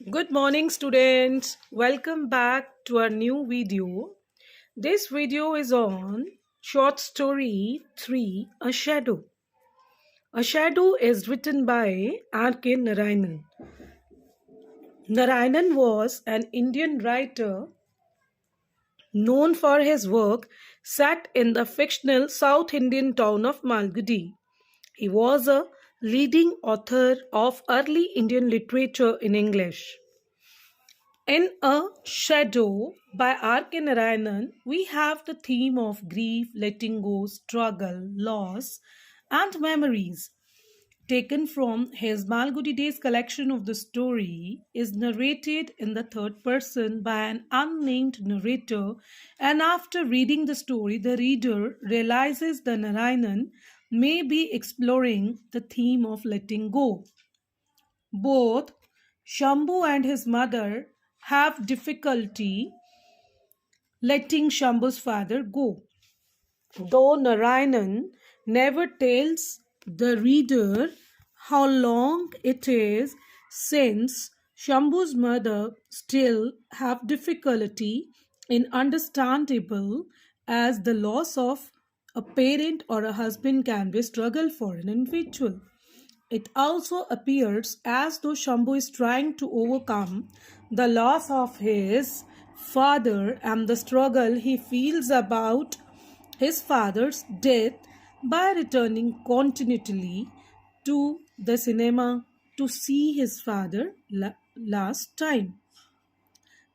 Good morning, students. Welcome back to our new video. This video is on short story 3 A Shadow. A Shadow is written by R.K. Narayanan. Narayanan was an Indian writer known for his work set in the fictional South Indian town of Malgudi. He was a leading author of early Indian literature in English. In A Shadow by R.K. Narayanan, we have the theme of grief, letting go, struggle, loss, and memories. Taken from his Malgudi Days collection of the story, is narrated in the third person by an unnamed narrator, and after reading the story, the reader realizes that Narayanan may be exploring the theme of letting go. Both Shambhu and his mother have difficulty letting Shambhu's father go. Though Narayanan never tells the reader how long it is since Shambhu's mother still have difficulty in understandable as the loss of a parent or a husband can be a struggle for an individual. It also appears as though Shambhu is trying to overcome the loss of his father and the struggle he feels about his father's death by returning continually to the cinema to see his father last time.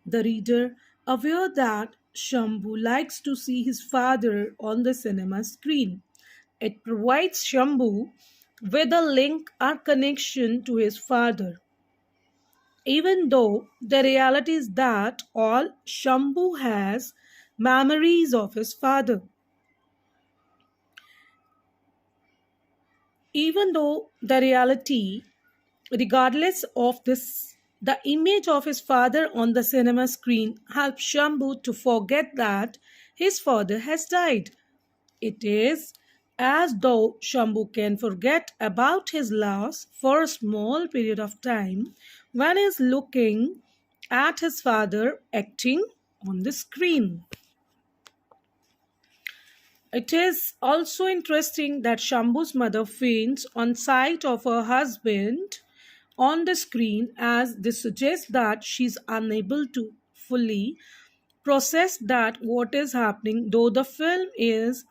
The reader, aware that Shambhu likes to see his father on the cinema screen, it provides Shambhu with a link or connection to his father. Even though the reality is that all Shambhu has memories of his father. Even though the reality, regardless of this, the image of his father on the cinema screen helps Shambhu to forget that his father has died. It is as though Shambhu can forget about his loss for a small period of time when he is looking at his father acting on the screen. It is also interesting that Shambhu's mother faints on sight of her husband on the screen, as this suggests that she is unable to fully process that what is happening. Though the film is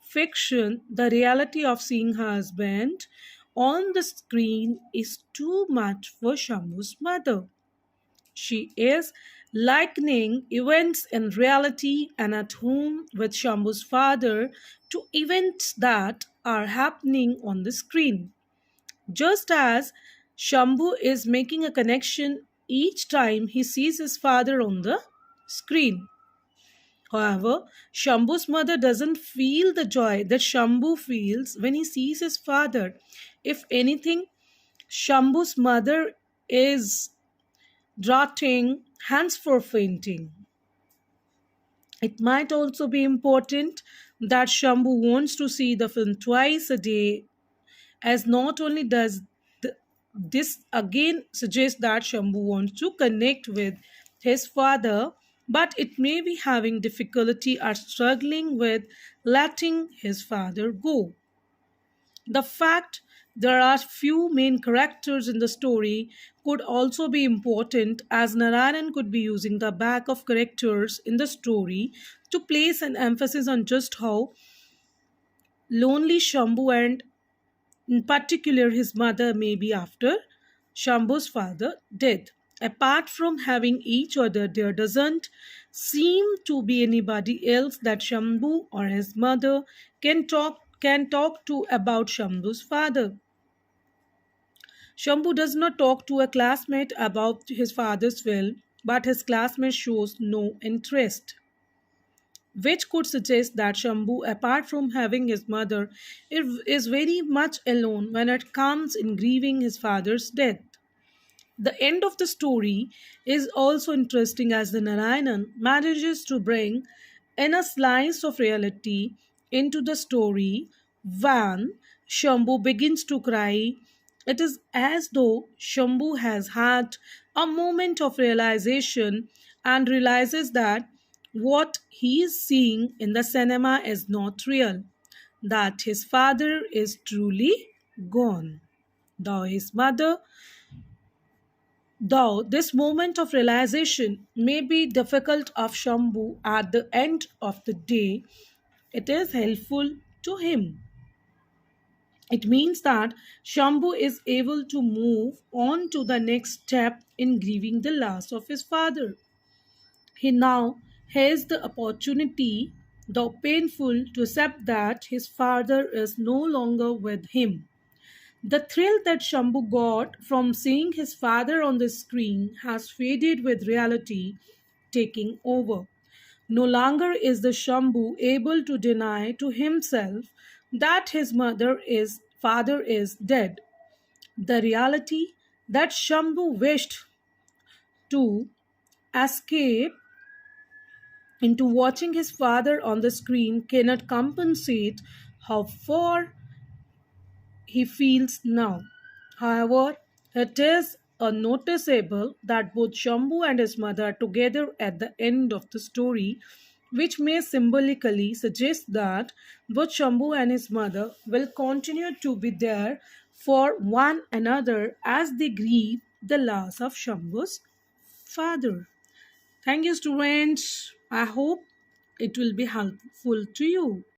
fiction, the reality of seeing her husband on the screen is too much for Shambhu's mother. She is likening events in reality and at home with Shambhu's father to events that are happening on the screen. Just as Shambhu is making a connection each time he sees his father on the screen. However, Shambhu's mother doesn't feel the joy that Shambhu feels when he sees his father. If anything, Shambhu's mother is draughting hands for fainting. It might also be important that Shambhu wants to see the film twice a day, as not only does this again suggest that Shambhu wants to connect with his father, but it may be having difficulty or struggling with letting his father go. The fact there are few main characters in the story could also be important, as Narayanan could be using the back of characters in the story to place an emphasis on just how lonely Shambhu and in particular his mother may be after Shambhu's father death. Apart from having each other, there doesn't seem to be anybody else that Shambhu or his mother can talk to about Shambhu's father. Shambhu does not talk to a classmate about his father's will, but his classmate shows no interest, which could suggest that Shambhu, apart from having his mother, is very much alone when it comes in grieving his father's death. The end of the story is also interesting, as the Narayanan manages to bring in a slice of reality into the story when Shambhu begins to cry It is as though Shambhu has had a moment of realization and realizes that what he is seeing in the cinema is not real, that his father is truly gone. Though his mother, though this moment of realization may be difficult of Shambhu at the end of the day, it is helpful to him. It means that Shambhu is able to move on to the next step in grieving the loss of his father. He now has the opportunity, though painful, to accept that his father is no longer with him. The thrill that Shambhu got from seeing his father on the screen has faded with reality taking over. No longer is the Shambhu able to deny to himself that his father is dead. The reality that Shambhu wished to escape into watching his father on the screen cannot compensate how far he feels now. However, it is noticeable that both Shambhu and his mother are together at the end of the story, which may symbolically suggest that both Shambhu and his mother will continue to be there for one another as they grieve the loss of Shambhu's father. Thank you, students. I hope it will be helpful to you.